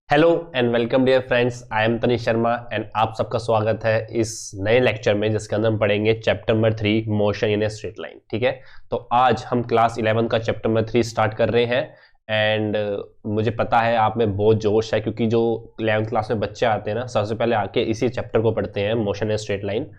Hello and welcome dear friends, I am Tanish Sharma and आप सबका स्वागत है इस नए लेक्चर में जिसके अंदर हम पढ़ेंगे chapter number 3 motion in a straight line. ठीक है, तो आज हम क्लास 11 का चैप्टर नंबर 3 स्टार्ट कर रहे हैं एंड मुझे पता है आप में बहुत जोश है क्योंकि जो 11th क्लास में बच्चे आते हैं ना सबसे पहले आके इसी चैप्टर को पढ़ते हैं, motion in straight line.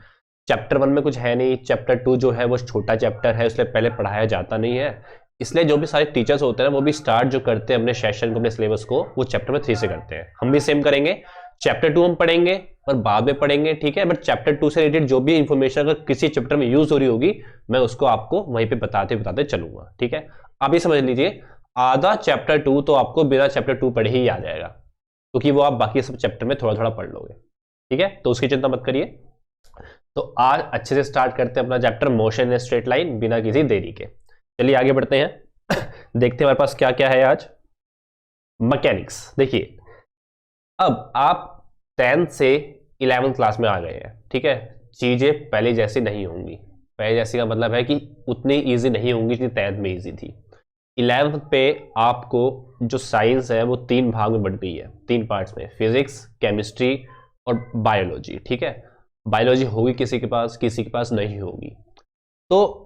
Chapter 1 में कुछ है नहीं, चैप्टर 2 जो है वो छोटा चैप्टर है, इसलिए पहले पढ़ाया जाता नहीं है। इसलिए जो भी सारे टीचर्स होते हैं वो भी स्टार्ट जो करते हैं अपने सेशन को, अपने सिलेबस को, वो चैप्टर में 3 से करते हैं। हम भी सेम करेंगे, चैप्टर 2 हम पढ़ेंगे और बाद में पढ़ेंगे। ठीक है, बट चैप्टर 2 से रिलेटेड जो भी इंफॉर्मेशन अगर किसी चैप्टर में यूज हो रही होगी मैं उसको आपको वहीं पे बताते बताते चलूंगा। ठीक है, आप ये समझ लीजिए आधा चैप्टर 2 तो आपको बिना चैप्टर 2 पढ़े ही आ जाएगा, क्योंकि वो आप बाकी सब चैप्टर में थोड़ा थोड़ा पढ़ लोगे। ठीक है, तो उसकी चिंता मत करिए। तो आज अच्छे से स्टार्ट करते हैं अपना chapter motion in straight line बिना किसी देरी के। चलिए आगे बढ़ते हैं, देखते हैं हमारे पास क्या क्या है आज। मैकेनिक्स देखिए, अब आप 10th से 11th क्लास में आ गए हैं। ठीक है, चीजें पहले जैसी नहीं होंगी। पहले जैसी का मतलब है कि उतनी इजी नहीं होंगी जितनी 10th में इजी थी। 11th पे आपको जो साइंस है वो 3 भाग में बढ़ गई है, 3 पार्ट्स में, फिजिक्स, केमिस्ट्री और बायोलॉजी। ठीक है, बायोलॉजी होगी किसी के पास, किसी के पास नहीं होगी। तो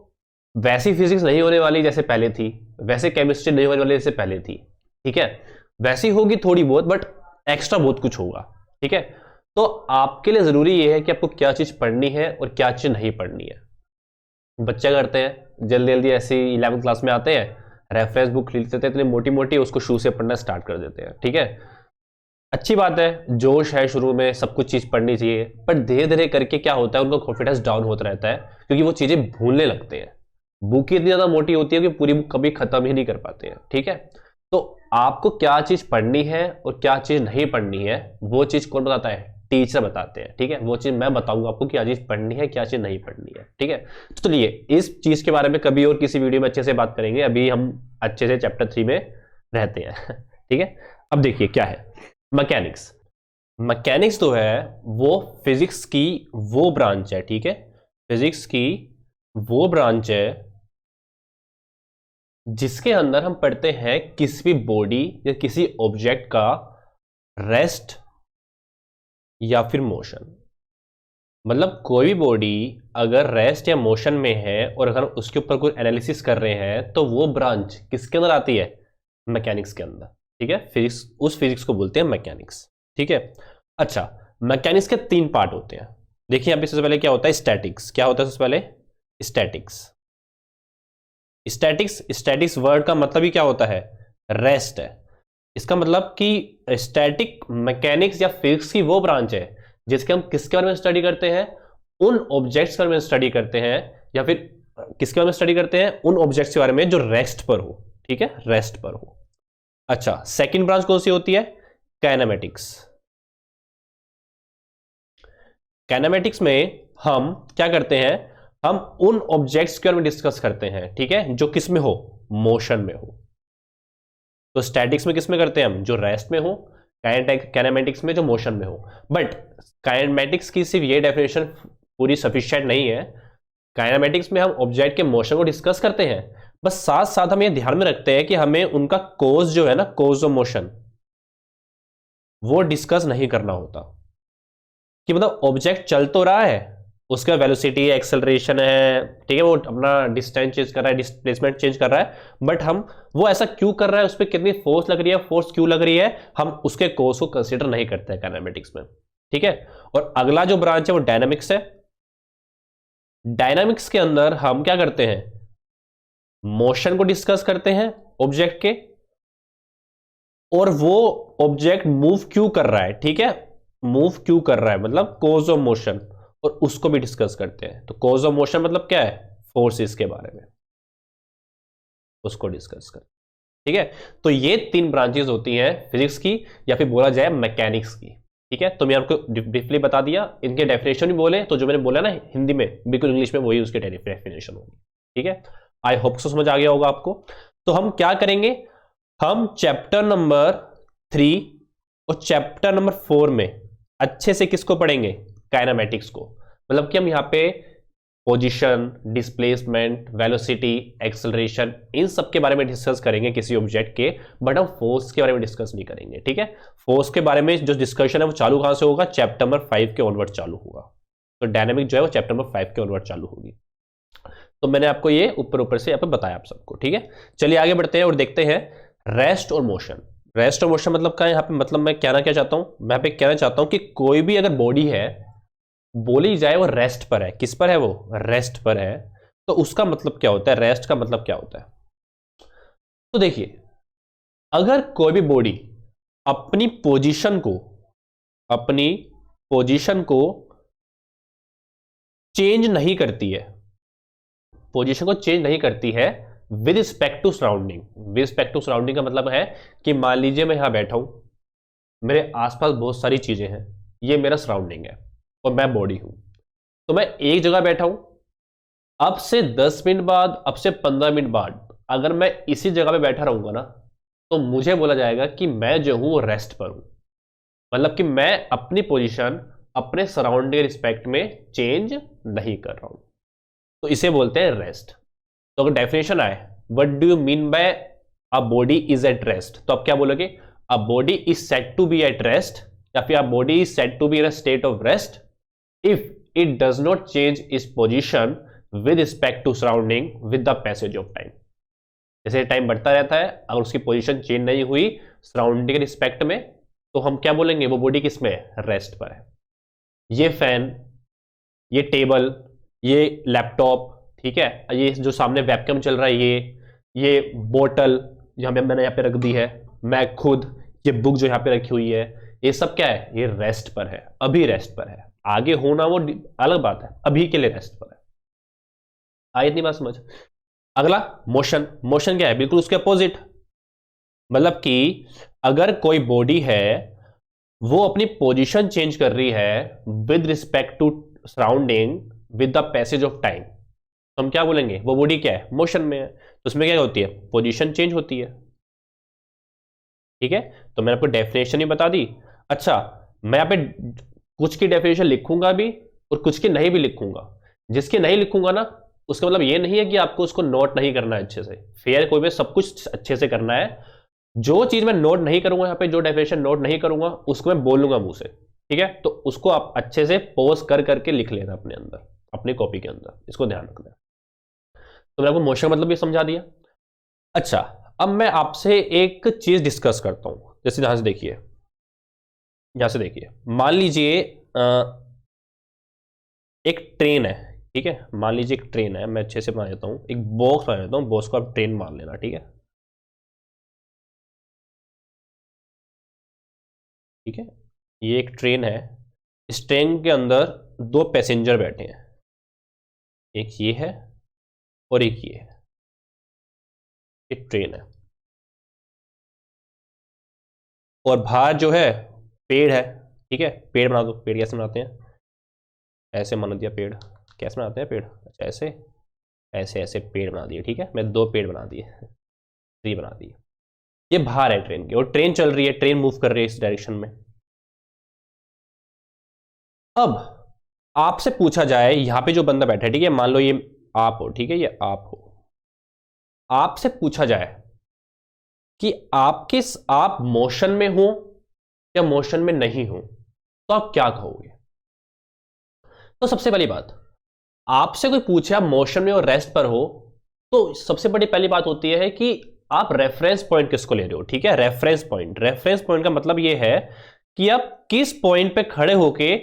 वैसी फिजिक्स नहीं होने वाली जैसे पहले थी, वैसे केमिस्ट्री नहीं होने वाली जैसे पहले थी। ठीक है, वैसी होगी थोड़ी बहुत, बट एक्स्ट्रा बहुत कुछ होगा। ठीक है, तो आपके लिए जरूरी यह है कि आपको क्या चीज पढ़नी है और क्या चीज नहीं पढ़नी है। बच्चे करते हैं जल्दी जल्दी, ऐसे 11th क्लास में आते हैं, रेफरेंस बुक खरीद लेते हैं इतनी मोटी मोटी, उसको शुरू से पढ़ना स्टार्ट कर देते हैं। ठीक है, अच्छी बात है, जोश है, शुरू में सब कुछ चीज पढ़नी चाहिए, पर धीरे धीरे करके क्या होता है उनका कॉन्फिडेंस डाउन होता रहता है क्योंकि वो चीजें भूलने लगते हैं। बुक इतनी ज्यादा मोटी होती है कि पूरी बुक कभी खत्म ही नहीं कर पाते हैं। ठीक है, तो आपको क्या चीज पढ़नी है और क्या चीज नहीं पढ़नी है वो चीज कौन बताता है? टीचर बताते हैं। ठीक है, वो चीज मैं बताऊंगा आपको क्या चीज पढ़नी है क्या चीज नहीं पढ़नी है। ठीक है, तो चलिए इस चीज के बारे में कभी और किसी वीडियो में अच्छे से बात करेंगे, अभी हम अच्छे से चैप्टर 3 में रहते हैं। ठीक है, अब देखिए क्या है मैकेनिक्स। मैकेनिक्स तो है वो फिजिक्स की वो ब्रांच है। ठीक है, फिजिक्स की वो ब्रांच है जिसके अंदर हम पढ़ते हैं किसी भी बॉडी या किसी ऑब्जेक्ट का रेस्ट या फिर मोशन। मतलब कोई भी बॉडी अगर रेस्ट या मोशन में है और अगर उसके ऊपर कोई एनालिसिस कर रहे हैं तो वो ब्रांच किसके अंदर आती है? मैकेनिक्स के अंदर। ठीक है, फिजिक्स, उस फिजिक्स को बोलते हैं मैकेनिक्स। ठीक है, अच्छा, मैकेनिक्स के 3 पार्ट होते हैं। देखिए यहां पे सबसे पहले क्या होता है? स्टैटिक्स। क्या होता है सबसे पहले? स्टैटिक्स। स्टैटिक्स, स्टैटिक्स वर्ड का मतलब ही क्या होता है? रेस्ट है। इसका मतलब कि स्टैटिक मैकेनिक्स या फिजिक्स की वो ब्रांच है जिसके हम किसके बारे में स्टडी करते हैं? उन ऑब्जेक्ट्स के बारे में स्टडी करते हैं, या फिर किसके बारे में स्टडी करते हैं? उन ऑब्जेक्ट्स के बारे में जो रेस्ट पर हो। ठीक है, रेस्ट पर हो। अच्छा, सेकंड ब्रांच कौन सी होती है? काइनेमेटिक्स। काइनेमेटिक्स में हम क्या करते हैं? हम उन ऑब्जेक्ट्स के बारे में डिस्कस करते हैं। ठीक है, जो किस में हो? मोशन में हो। तो स्टैटिक्स में किस में करते हैं हम? जो रेस्ट में हो। काइनेमेटिक्स में जो मोशन में हो। बट काइनेमेटिक्स की सिर्फ ये डेफिनेशन पूरी सफिशिएंट नहीं है। काइनेमेटिक्स में हम ऑब्जेक्ट के मोशन को डिस्कस करते हैं, बस साथ साथ हम ये ध्यान में रखते हैं कि हमें उनका कोज जो है ना, कोज ऑफ मोशन, वो डिस्कस नहीं करना होता। कि मतलब ऑब्जेक्ट चल तो रहा है, उसका वेलोसिटी है, एक्सेलरेशन है, ठीक है, वो अपना डिस्टेंस चेंज कर रहा है, डिस्प्लेसमेंट चेंज कर रहा है, बट हम वो ऐसा क्यों कर रहा है, उस पर कितनी फोर्स लग रही है, फोर्स क्यों लग रही है, हम उसके कोर्स को कंसीडर नहीं करते हैं काइनेमेटिक्स में। ठीक है, और अगला जो ब्रांच है वो डायनामिक्स है। डायनामिक्स के अंदर हम क्या करते हैं? मोशन को डिस्कस करते हैं ऑब्जेक्ट के, और वो ऑब्जेक्ट मूव क्यों कर रहा है। ठीक है, मूव क्यों कर रहा है मतलब कोज ऑफ मोशन, और उसको भी डिस्कस करते हैं। तो कोज ऑफ मोशन मतलब क्या है? फोर्सेस के बारे में, उसको डिस्कस कर। ठीक है, तो ये 3 ब्रांचेस होती हैं फिजिक्स की, या फिर बोला जाए मैकेनिक्स की। ठीक है, तो मैं आपको ब्रीफली बता दिया, इनके डेफिनेशन भी बोले, तो जो मैंने बोला ना हिंदी में, बिल्कुल इंग्लिश में वही उसके डेफिनेशन होगी। ठीक है, आई होप सो समझ आ गया होगा आपको। तो हम क्या करेंगे? हम चैप्टर नंबर 3 और चैप्टर नंबर 4 में अच्छे से किसको पढ़ेंगे? काइनेमेटिक्स को। मतलब कि हम यहाँ पे पोजीशन, डिस्प्लेसमेंट, वेलोसिटी, एक्सेलरेशन, इन सब के बारे में डिस्कस करेंगे किसी ऑब्जेक्ट के, बट हम फोर्स के बारे में डिस्कस नहीं करेंगे, ठीक है। फोर्स के बारे में जो डिस्कशन है वो चालू कहां से होगा, चैप्टर नंबर 5 के ऑनवर्ड चालू होगा। तो डायनेमिक जो है वो चैप्टर नंबर 5 के ऑनवर्ड चालू होगी। तो मैंने आपको ये ऊपर ऊपर से यहाँ पे बताया आप सबको, ठीक है। चलिए आगे बढ़ते हैं और देखते हैं रेस्ट और मोशन। रेस्ट और मोशन मतलब क्या है यहाँ पे, मतलब मैं कहना क्या चाहता हूं, मैं यहाँ पे कहना चाहता हूं कि कोई भी अगर बॉडी है, बोली जाए वो रेस्ट पर है, किस पर है, वो रेस्ट पर है, तो उसका मतलब क्या होता है, रेस्ट का मतलब क्या होता है। तो देखिए, अगर कोई भी बॉडी अपनी पोजीशन को चेंज नहीं करती है, पोजीशन को चेंज नहीं करती है with respect to surrounding. With respect to surrounding का मतलब है कि मान लीजिए मैं यहां बैठा हूं, मेरे आसपास बहुत सारी चीजें हैं, ये मेरा सराउंडिंग है और मैं बॉडी हूं। तो मैं एक जगह बैठा हूं, अब से 10 मिनट बाद, अब से 15 मिनट बाद अगर मैं इसी जगह पे बैठा रहूंगा ना, तो मुझे बोला जाएगा कि मैं जो हूं रेस्ट पर हूं। मतलब कि मैं अपनी पोजीशन अपने सराउंडिंग के रिस्पेक्ट में चेंज नहीं कर रहा हूं, तो इसे बोलते हैं रेस्ट। तो अगर डेफिनेशन आए, what do you mean by a body is at rest, तो आप क्या बोलोगे, a body is said to be at rest, या फिर a body is said to be in a state of rest if it does not change its position with respect to surrounding with the passage of time. जैसे time बढ़ता रहता है, अगर उसकी position change नहीं हुई सराउंडिंग के respect में, तो हम क्या बोलेंगे, वो बॉडी किस में है, रेस्ट पर है। ये फैन, ये टेबल, ये लैपटॉप, ठीक है, ये जो सामने वेबकैम चल रहा है, ये बोतल जहां पे मैंने यहाँ पे रख दी है, मैं खुद, ये बुक जो यहाँ पे रखी हुई है, ये सब क्या है, ये रेस्ट पर है, अभी रेस्ट पर है। आगे होना वो अलग बात है, अभी के लिए रेस्ट पर है। आई इतनी बात समझ। अगला मोशन। मोशन क्या है, बिल्कुल उसके अपोजिट। मतलब कि अगर कोई बॉडी है वो अपनी पोजीशन चेंज कर रही है with respect to surrounding with the passage of time, तो हम क्या बोलेंगे, वो बॉडी क्या है, मोशन में है। तो उसमें क्या होती है, पोजीशन चेंज होती है, ठीक है। तो मैंने आपको डेफिनेशन ही बता दी। अच्छा, मैं यहां पे कुछ की डेफिनेशन लिखूंगा भी और कुछ की नहीं भी लिखूंगा। जिसकी नहीं लिखूंगा ना, उसका मतलब ये नहीं है कि आपको उसको नोट नहीं करना है अच्छे से, फेयर कोई भी सब कुछ अच्छे से करना है। जो चीज मैं नोट नहीं करूंगा यहाँ पे, जो डेफिनेशन नोट नहीं करूंगा उसको मैं बोलूंगा मुंह से, ठीक है। तो उसको आप अच्छे से पॉज कर करके लिख लेना अपने अंदर, अपनी कॉपी के अंदर, इसको ध्यान रखना। तो मैंने आपको मोशन मतलब भी समझा दिया। अच्छा, अब मैं आपसे एक चीज डिस्कस करता हूं। जैसे यहां से देखिए, यहां से देखिए, मान लीजिए एक ट्रेन है, ठीक है। मान लीजिए एक ट्रेन है, मैं अच्छे से बना देता हूं, एक बॉक्स बना देता हूं, बॉक्स को आप ट्रेन मान लेना, ठीक है। ठीक है, ये एक ट्रेन है, इस ट्रेन के अंदर दो पैसेंजर बैठे हैं, एक ये है और एक ये है। एक ट्रेन है और बाहर जो है पेड़ है, ठीक है। पेड़ बना दो। पेड़ कैसे बनाते हैं, ऐसे बना दिया पेड़। कैसे बनाते हैं पेड़, अच्छा ऐसे, ऐसे ऐसे पेड़ बना दिए, ठीक है। मैं दो पेड़ बना दिए, ट्री बना दिए। ये बाहर है ट्रेन के, और ट्रेन चल रही है, ट्रेन मूव कर रही है इस डायरेक्शन में। अब आपसे पूछा जाए, यहां पे जो बंदा बैठा है, ठीक है, मान लो ये आप हो, ठीक है, ये आप हो। आपसे पूछा जाए कि आप मोशन में हो या मोशन में नहीं हो, तो आप क्या कहोगे। तो सबसे पहली बात, आपसे कोई पूछे आप मोशन में और रेस्ट पर हो, तो सबसे बड़ी पहली बात होती है कि आप रेफरेंस पॉइंट किसको ले रहे हो, ठीक है। रेफरेंस पॉइंट, रेफरेंस पॉइंट का मतलब यह है कि आप किस पॉइंट पे खड़े होके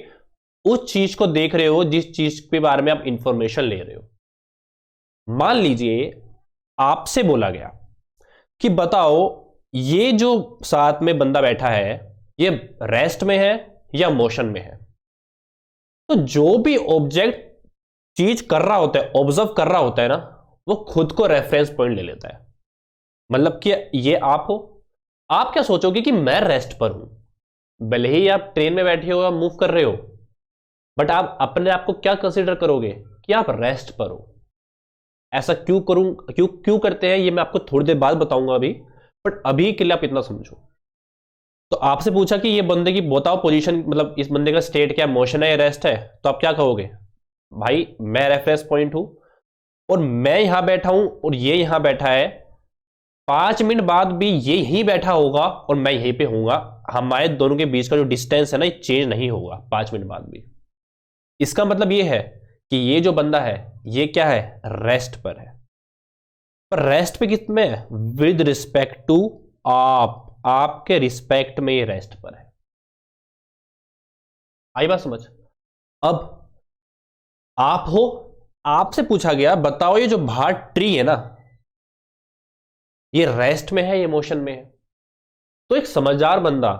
उस चीज को देख रहे हो जिस चीज के बारे में आप इंफॉर्मेशन ले रहे हो। मान लीजिए आपसे बोला गया कि बताओ ये जो साथ में बंदा बैठा है ये रेस्ट में है या मोशन में है। तो जो भी ऑब्जेक्ट चीज कर रहा होता है, ऑब्जर्व कर रहा होता है ना, वो खुद को रेफरेंस पॉइंट ले लेता है। मतलब कि ये आप हो, आप क्या सोचोगे कि मैं रेस्ट पर हूं। भले ही आप ट्रेन में बैठे हो या मूव कर रहे हो, बट आप अपने आप को क्या कंसीडर करोगे कि आप रेस्ट पर हो। ऐसा क्यों करूं, क्यों करते हैं, ये मैं आपको थोड़ी देर बाद बताऊंगा अभी, बट अभी के लिए आप इतना समझो। तो आपसे पूछा कि ये बंदे की बताओ पोजीशन, मतलब इस बंदे का स्टेट क्या, मोशन है या रेस्ट है, तो आप क्या कहोगे, भाई मैं रेफरेंस पॉइंट हूं और मैं यहां बैठा हूं और ये यहां बैठा है, 5 मिनट बाद भी ये यहीं बैठा होगा और मैं यहीं पे हूंगा, हमारे दोनों के बीच का जो डिस्टेंस है ना, ये चेंज नहीं होगा 5 मिनट बाद भी। इसका मतलब ये है कि ये जो बंदा है ये क्या है, रेस्ट पर है। पर रेस्ट पे कितने है, विद रिस्पेक्ट टू आप, आपके रिस्पेक्ट में ये रेस्ट पर है। आई बात समझ। अब आप हो, आपसे पूछा गया बताओ ये जो बाहर ट्री है ना, ये रेस्ट में है, ये मोशन में है। तो एक समझदार बंदा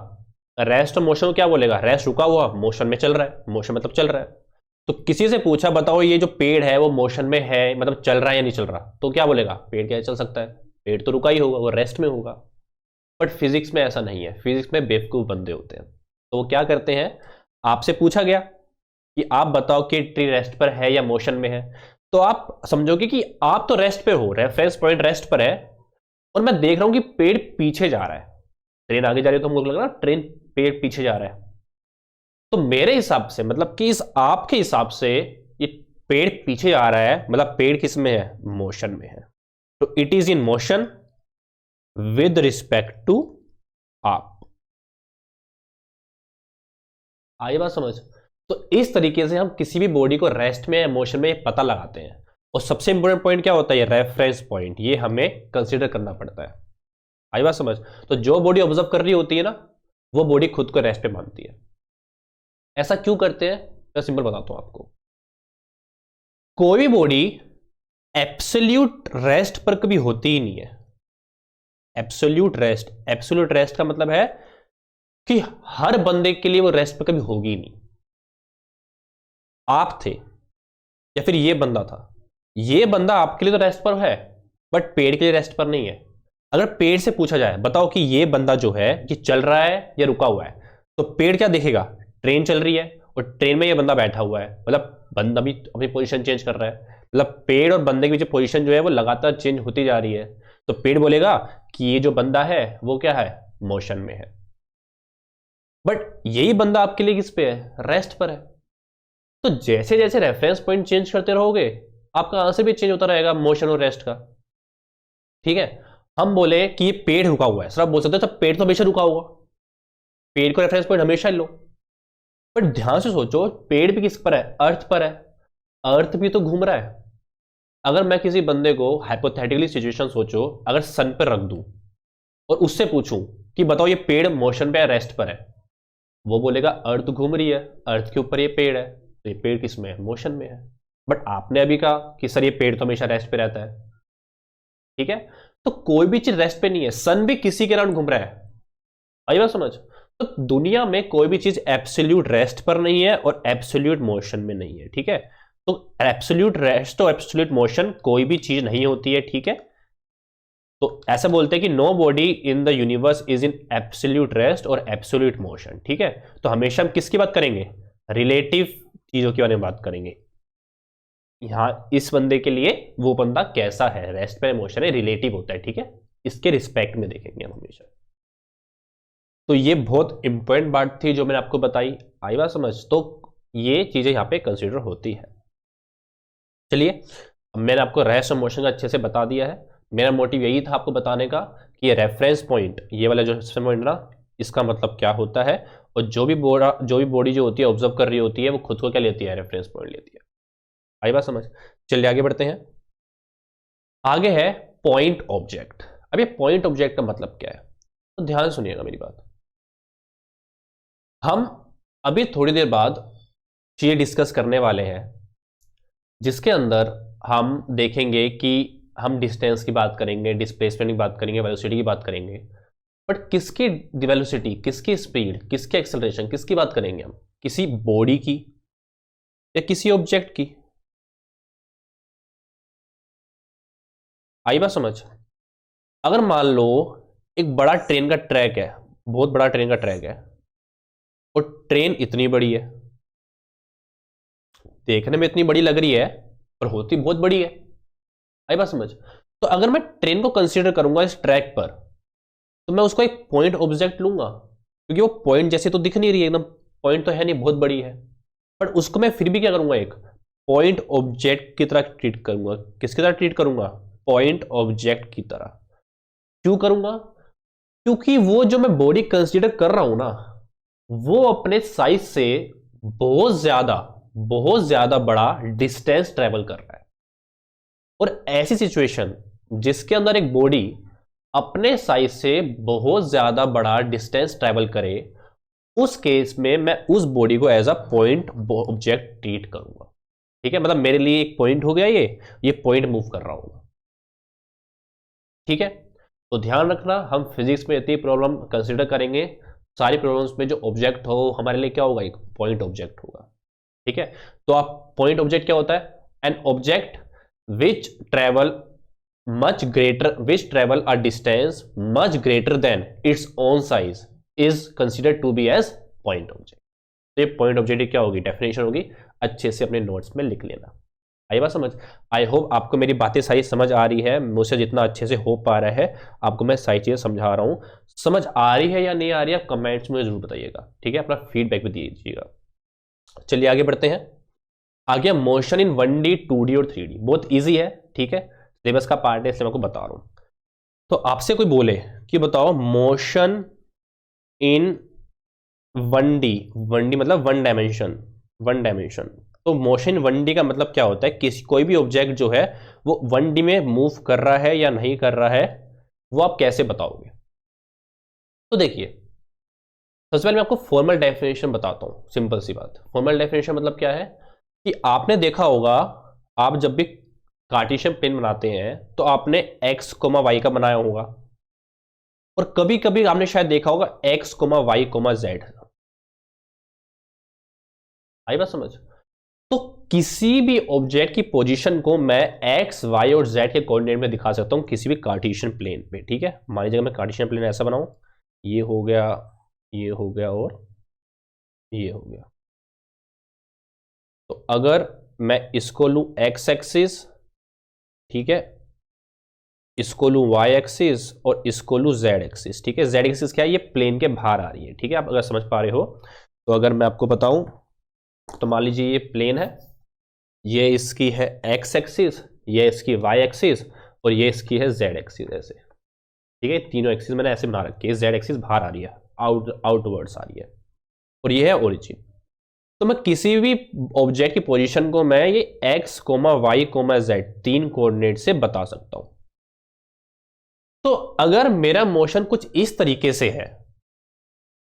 रेस्ट और मोशन को क्या बोलेगा, रेस्ट रुका हुआ, मोशन में चल रहा है, मोशन मतलब चल रहा है। तो किसी से पूछा बताओ ये जो पेड़ है वो मोशन में है, मतलब चल रहा है या नहीं चल रहा, तो क्या बोलेगा, पेड़ क्या चल सकता है, पेड़ तो रुका ही होगा, वो रेस्ट में होगा। बट फिजिक्स में ऐसा नहीं है, फिजिक्स में बेवकूफ बंदे होते हैं। तो वो क्या करते हैं, आपसे पूछा गया कि आप बताओ कि ट्री रेस्ट पर है या मोशन में है, तो आप समझोगे कि आप तो रेस्ट पे हो, रेफरेंस पॉइंट रेस्ट पर है, और मैं देख रहा हूं कि पेड़ पीछे जा रहा है, ट्रेन आगे जा रही है तो हमको लग रहा है ट्रेन, पेड़ पीछे जा रहा है। तो मेरे हिसाब से मतलब कि इस आपके हिसाब से ये पेड़ पीछे आ रहा है, मतलब पेड़ किस में है, मोशन में है। तो it is in motion with respect to आप। आई बात समझ। तो इस तरीके से हम किसी भी बॉडी को रेस्ट में या मोशन में पता लगाते हैं। और सबसे इंपॉर्टेंट पॉइंट क्या होता है, रेफरेंस पॉइंट, ये हमें कंसीडर करना पड़ता है। आई बात समझ। तो जो बॉडी ऑब्जर्व कर रही होती है ना, वो बॉडी खुद को रेस्ट पे मानती है। ऐसा क्यों करते हैं, मैं सिंपल बताता हूं आपको। कोई भी बॉडी एब्सोल्यूट रेस्ट पर कभी होती ही नहीं है। एब्सोल्यूट रेस्ट, एब्सोल्यूट रेस्ट का मतलब है कि हर बंदे के लिए वो रेस्ट पर कभी होगी ही नहीं। आप थे या फिर ये बंदा था, ये बंदा आपके लिए तो रेस्ट पर है, बट पेड़ के लिए रेस्ट पर नहीं है। अगर पेड़ से पूछा जाए बताओ कि ये बंदा जो है ये चल रहा है या रुका हुआ है, तो पेड़ क्या देखेगा, ट्रेन चल रही है और ट्रेन में ये बंदा बैठा हुआ है, मतलब बंदा भी अपनी पोजीशन चेंज कर रहा है, मतलब पेड़ और बंदे के बीच पोजीशन जो है वो लगातार चेंज होती जा रही है। तो पेड़ बोलेगा कि ये जो बंदा है वो क्या है, मोशन में है। बट यही बंदा आपके लिए किस पे है, रेस्ट पर है। तो जैसे जैसे रेफरेंस पॉइंट चेंज करते रहोगे, आपका आंसर भी चेंज होता रहेगा मोशन और रेस्ट का। ठीक है। हम बोले कि ये पेड़ रुका हुआ है, सर आप बोल सकते हो सब पेड़ तो हमेशा रुका होगा, पेड़ को रेफरेंस पॉइंट हमेशा लो। पर ध्यान से सोचो, पेड़ भी किस पर है, अर्थ पर है, अर्थ भी तो घूम रहा है। अगर मैं किसी बंदे को हाइपोथेटिकली सिचुएशन सोचो, अगर सन पर रख दूं और उससे पूछूं कि बताओ ये पेड़ मोशन पे है रेस्ट पर है, वो बोलेगा अर्थ घूम रही है, अर्थ के ऊपर ये पेड़ है, तो ये पेड़ किस में है, मोशन में है। बट आपने अभी कहा कि सर ये पेड़ तो हमेशा रेस्ट पे रहता है। ठीक है। तो कोई भी चीज रेस्ट पे नहीं है, सन भी किसी के अराउंड घूम रहा है। आई बात समझ। तो दुनिया में कोई भी चीज एब्सोल्यूट रेस्ट पर नहीं है और एब्सोल्यूट मोशन में नहीं है। ठीक है। तो एब्सोल्यूट रेस्ट और एब्सोल्यूट मोशन कोई भी चीज नहीं होती है। ठीक है। तो ऐसा बोलते हैं कि no body in the universe is in absolute rest और एब्सोल्यूट मोशन। ठीक है। तो हमेशा हम किसकी बात करेंगे, रिलेटिव चीजों के बारे में बात करेंगे। यहां इस बंदे के लिए वो बंदा कैसा है, रेस्ट पे मोशन है, रिलेटिव होता है। ठीक है। इसके रिस्पेक्ट में देखेंगे हम हमेशा। तो ये बहुत इंपॉर्टेंट बात थी जो मैंने आपको बताई। आई बात समझ। तो ये चीजें यहां पे कंसीडर होती है। चलिए, मैंने आपको रेस्ट और मोशन का अच्छे से बता दिया है। मेरा मोटिव यही था आपको बताने का कि ये रेफरेंस पॉइंट, ये वाला जो पॉइंट ना, इसका मतलब क्या होता है, और जो भी बॉडी जो होती है ऑब्जर्व कर रही होती है, वो खुद को क्या लेती है, रेफरेंस पॉइंट लेती है। आई बात समझ। चलिए आगे बढ़ते हैं। आगे है पॉइंट ऑब्जेक्ट। अब ये पॉइंट ऑब्जेक्ट का मतलब क्या है, तो ध्यान सुनिएगा मेरी बात। हम अभी थोड़ी देर बाद चीजें डिस्कस करने वाले हैं जिसके अंदर हम देखेंगे कि हम डिस्टेंस की बात करेंगे, डिस्प्लेसमेंट की बात करेंगे, वेलोसिटी की बात करेंगे। बट किसकी वेलोसिटी, किसकी स्पीड, किसके एक्सेलरेशन, किसकी बात करेंगे हम, किसी बॉडी की या किसी ऑब्जेक्ट की। आई बात समझ। अगर मान लो एक बड़ा ट्रेन का ट्रैक है, बहुत बड़ा ट्रेन का ट्रैक है, और ट्रेन इतनी बड़ी है, देखने में इतनी बड़ी लग रही है पर होती बहुत बड़ी है। आई बात समझ। तो अगर मैं ट्रेन को कंसीडर करूंगा इस ट्रैक पर, तो मैं उसको एक पॉइंट ऑब्जेक्ट लूंगा, क्योंकि वो पॉइंट जैसे तो दिख नहीं रही है, एकदम पॉइंट तो है नहीं, बहुत बड़ी है। पर उसको मैं फिर भी क्या करूंगा, एक पॉइंट ऑब्जेक्ट की तरह ट्रीट करूंगा। किसकी तरह ट्रीट करूंगा? पॉइंट ऑब्जेक्ट की तरह। क्यों करूंगा? क्योंकि वो जो मैं बॉडी कंसीडर कर रहा हूं ना, वो अपने साइज से बहुत ज्यादा बड़ा डिस्टेंस ट्रेवल कर रहा है। और ऐसी सिचुएशन जिसके अंदर एक बॉडी अपने साइज से बहुत ज्यादा बड़ा डिस्टेंस ट्रेवल करे, उस केस में मैं उस बॉडी को as a point object treat करूंगा। ठीक है, मतलब मेरे लिए एक पॉइंट हो गया, ये पॉइंट मूव कर रहा होगा। ठीक है, तो ध्यान रखना, हम फिजिक्स में इतनी प्रॉब्लम कंसीडर करेंगे, सारी प्रॉब्लम्स में जो ऑब्जेक्ट हो हमारे लिए क्या होगा? एक पॉइंट ऑब्जेक्ट होगा। ठीक है, तो आप पॉइंट ऑब्जेक्ट क्या होता है? An object which travel a distance much greater than its own size is considered to be as point object। तो ये पॉइंट ऑब्जेक्ट क्या होगी? डेफिनेशन होगी, अच्छे से अपने नोट्स में लिख लेना। आई बात समझ? आई होप आपको मेरी बातें सारी समझ आ रही है, मुझसे जितना अच्छे से हो पा रहा है आपको मैं सारी चीजें समझा रहा हूं। समझ आ रही है या नहीं आ रही है, कमेंट्स में जरूर बताइएगा। ठीक है, अपना फीडबैक भी दीजिएगा। चलिए आगे बढ़ते हैं। आगे मोशन इन 1D 2D और 3D, बहुत ईजी है। ठीक है, सिलेबस का पार्ट है, इसलिए मैं आपको बता रहा हूं। तो आपसे कोई बोले कि बताओ मोशन इन 1D, 1D मतलब वन डायमेंशन। तो मोशन 1D का मतलब क्या होता है? कोई भी ऑब्जेक्ट जो है वो 1D में मूव कर रहा है या नहीं कर रहा है, वो आप कैसे बताओगे? तो देखिए, सबसे पहले मैं आपको फॉर्मल डेफिनेशन बताता हूं। सिंपल सी बात, फॉर्मल डेफिनेशन मतलब क्या है कि आपने देखा होगा, आप जब भी कार्टेशियन प्लेन बनाते हैं तो आपने x, y का बनाया होगा, और कभी कभी आपने शायद देखा होगा x, y, z। आई बात समझ? तो किसी भी ऑब्जेक्ट की पोजीशन को मैं x, y और z के कोऑर्डिनेट में दिखा सकता हूं किसी भी कार्टेशियन प्लेन पे। ठीक है, मान लीजिए मैं कार्टेशियन प्लेन ऐसा बनाऊं, ये हो गया, ये हो गया और ये हो गया। तो अगर मैं इसको लूं x एक्सिस, ठीक है, इसको लूं y एक्सिस और इसको लूं z एक्सिस। ठीक है, z एक्सिस क्या है? ये प्लेन के बाहर आ रही है। ठीक है, आप अगर समझ पा रहे हो तो अगर मैं आपको बताऊं तो मान लीजिए ये प्लेन है, ये इसकी है x एक्सिस, ये इसकी y एक्सिस और ये इसकी है z एक्सिस। ऐसे ठीक है, तीनों एक्सिस मैंने ऐसे बना रखी है, z एक्सिस बाहर आ रही है, आउटवर्ड्स आ रही है, और ये है ओरिजिन। तो मैं किसी भी ऑब्जेक्ट की पोजीशन को मैं ये x, y, z तीन कोऑर्डिनेट से बता सकता हूं। तो अगर मेरा मोशन कुछ इस तरीके से है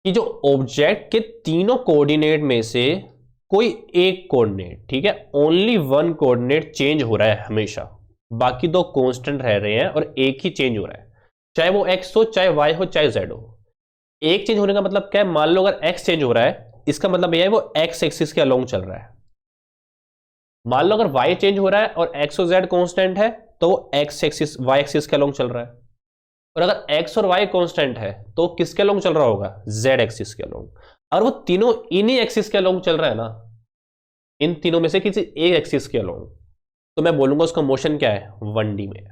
कि जो ऑब्जेक्ट के तीनों कोऑर्डिनेट में से कोई एक कोऑर्डिनेट, ठीक है, ओनली वन कोऑर्डिनेट चेंज हो रहा है हमेशा, बाकी दो कांस्टेंट रह रहे हैं और एक ही चेंज हो रहा है, चाहे वो x हो, चाहे y हो, चाहे z हो। एक चेंज होने का मतलब क्या है? मान लो अगर x चेंज हो रहा है, इसका मतलब यह है वो x एक्सिस के अलोंग चल रहा है। मान लो अगर y चेंज हो रहा है और x और z कांस्टेंट है, तो वो x एक्सिस y एक्सिस के अलोंग चल रहा है। और अगर x और y कांस्टेंट है तो किसके अलोंग चल रहा होगा? z एक्सिस के अलोंग। और वो तीनों इन्हीं एक्सिस के अलोंग चल रहा है ना, इन तीनों में से किसी एक एक्सिस के अलोंग, तो मैं बोलूंगा उसका मोशन क्या है? 1D में।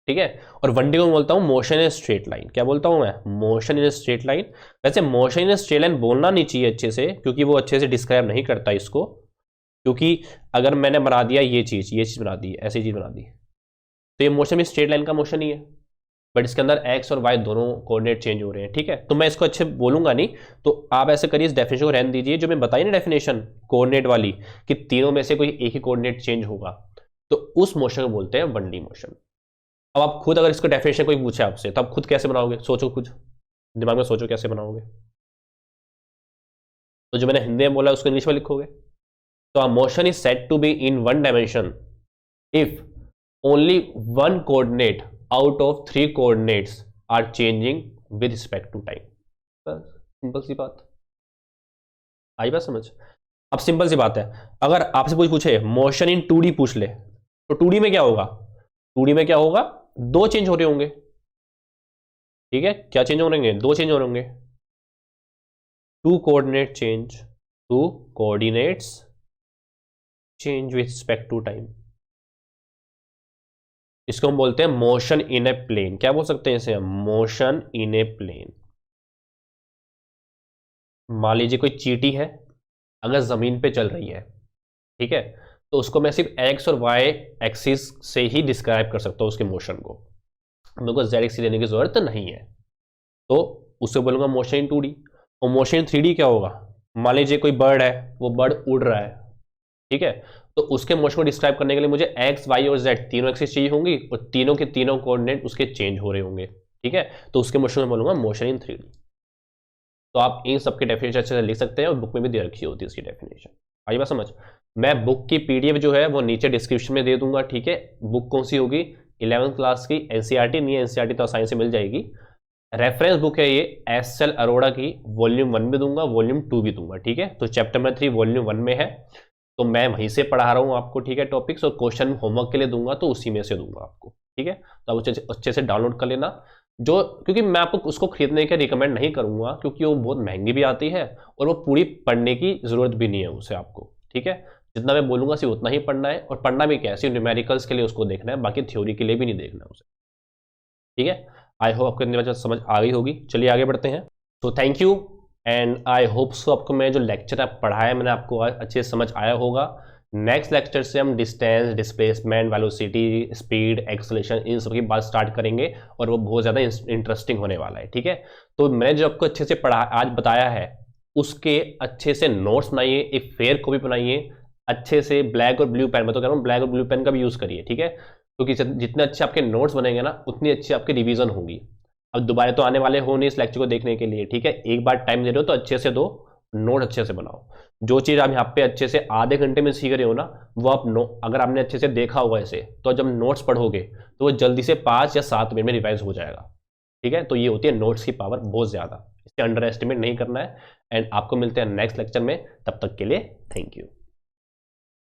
ठीक है, और 1D को मैं बोलता हूं मोशन इन स्ट्रेट लाइन। क्या बोलता हूं मैं? Motion in straight line. वैसे मोशन इन स्ट्रेट लाइन बोलना नहीं चाहिए अच्छे से, क्योंकि वो अच्छे से डिस्क्राइब नहीं करता इसको। क्योंकि अगर मैंने बना दिया ये चीज बना दी, ऐसी चीज बना दी, तो ये मोशन भी स्ट्रेट लाइन का मोशन ही है, बट इसके अंदर x और y दोनों कोऑर्डिनेट चेंज हो रहे हैं। ठीक है, तो मैं इसको अच्छे बोलूंगा नहीं, तो आप ऐसे करिए, इस डेफिनेशन को रहने दीजिए जो मैं बताई ना डेफिनेशन कोऑर्डिनेट वाली, कि तीनों में से कोई एक ही कोऑर्डिनेट चेंज होगा, तो उस मोशन को बोलते हैं 1D मोशन। अब आप खुद अगर इसको डेफिनेशन कोई पूछे आपसे, तो आप खुद कैसे बनाओगे? सोचो, खुद दिमाग में सोचो कैसे बनाओगे। तो जो मैंने हिंदी में बोला उसको इंग्लिश में लिखोगे। तो motion is said to be in one dimension if only one coordinate out of three coordinates are changing with respect to time। बस सिंपल सी बात। आई बात समझ? अब सिंपल सी बात है, अगर आपसे कोई पूछे मोशन इन 2D पूछ ले, तो 2D में क्या होगा? 2D में क्या होगा? दो चेंज हो रहे होंगे। ठीक है, क्या चेंज हो रहे होंगे? दो चेंज हो रहे होंगे। Two coordinates change with respect to time. इसको हम बोलते हैं मोशन इन ए प्लेन। क्या बोल सकते हैं इसे हम? Motion in a plane. मान लीजिए कोई चींटी है, अगर जमीन पे चल रही है, ठीक है। तो उसको मैं सिर्फ एक्स और वाई एक्सिस से ही डिस्क्राइब कर सकता हूँ उसके मोशन को, मेरे को जेड एक्सिस लेने की जरूरत नहीं है। तो उससे बोलूंगा मोशन इन 2D। और मोशन इन 3D क्या होगा, मान लीजिए कोई बर्ड है, वो बर्ड उड़ रहा है, ठीक है, तो उसके मोशन को डिस्क्राइब करने के लिए मुझे एक्स वाई और जेड तीनों एक्सिस चाहिए होंगी और तीनों के तीनों कोऑर्डिनेट उसके चेंज हो रहे होंगे, ठीक है। तो उसके मोशन में बोलूंगा मोशन इन 3D। तो आप इन सबके डेफिनेशन अच्छे से लिख सकते हैं और बुक में भी दे रखी होती है इसकी डेफिनेशन। आई बात समझ। मैं बुक की पीडीएफ जो है वो नीचे डिस्क्रिप्शन में दे दूंगा, ठीक है। बुक कौन सी होगी, 11th क्लास की, एनसीईआरटी नहीं है, एनसीईआरटी तो आसानी से मिल जाएगी। रेफरेंस बुक है ये एस एल अरोड़ा की, वॉल्यूम 1 भी दूंगा, वॉल्यूम 2 भी दूंगा, ठीक है। तो चैप्टर नंबर 3 वॉल्यूम 1 में है, तो मैं वहीं से पढ़ा रहा हूँ आपको, ठीक है, टॉपिक्स, और क्वेश्चन होमवर्क के लिए दूंगा तो उसी में से दूंगा आपको, ठीक है। तो आप अच्छे से डाउनलोड कर लेना, जो क्योंकि मैं आपको उसको खरीदने के रिकमेंड नहीं करूंगा क्योंकि वो बहुत महंगी भी आती है और वो पूरी पढ़ने की जरूरत भी नहीं है उसे आपको, ठीक है। जितना मैं बोलूंगा सिर्फ उतना ही पढ़ना है, और पढ़ना भी क्या है, सिर्फ न्यूमेरिकल्स के लिए उसको देखना है, बाकी थ्योरी के लिए भी नहीं देखना है उसे, ठीक है। आई होप आपको इतनी समझ आ गई होगी। चलिए आगे बढ़ते हैं। तो thank you and I hope so आपको मैं जो लेक्चर पढ़ाया मैंने आपको अच्छे से समझ आया होगा। नेक्स्ट लेक्चर से हम distance, displacement, velocity, speed, acceleration, इन सब की बात स्टार्ट करेंगे और वो बहुत ज़्यादा इंटरेस्टिंग होने वाला है, ठीक है। तो मैंने जो आपको अच्छे से पढ़ा आज बताया है उसके अच्छे से नोट्स बनाइए, एक फेयर कॉपी बनाइए अच्छे से, ब्लैक और ब्लू पेन, मैं तो कह रहा हूँ ब्लैक और ब्लू पेन का भी यूज़ करिए, ठीक है। क्योंकि जितने अच्छे आपके नोट्स बनेंगे ना उतनी अच्छी आपकी रिवीजन होगी। अब दोबारा तो आने वाले हो नहीं इस लेक्चर को देखने के लिए, ठीक है। एक बार टाइम दे रहे हो तो अच्छे से दो, नोट अच्छे से बनाओ। जो चीज़ आप यहाँ पे अच्छे से आधे घंटे में सीख रहे हो ना, वो आप अगर आपने अच्छे से देखा होगा ऐसे, तो जब नोट्स पढ़ोगे तो वो जल्दी से 5 या 7 मिनट में रिवाइज हो जाएगा, ठीक है। तो ये होती है नोट्स की पावर बहुत ज़्यादा, इसे अंडर एस्टिमेट नहीं करना है। एंड आपको मिलते हैं नेक्स्ट लेक्चर में, तब तक के लिए थैंक यू।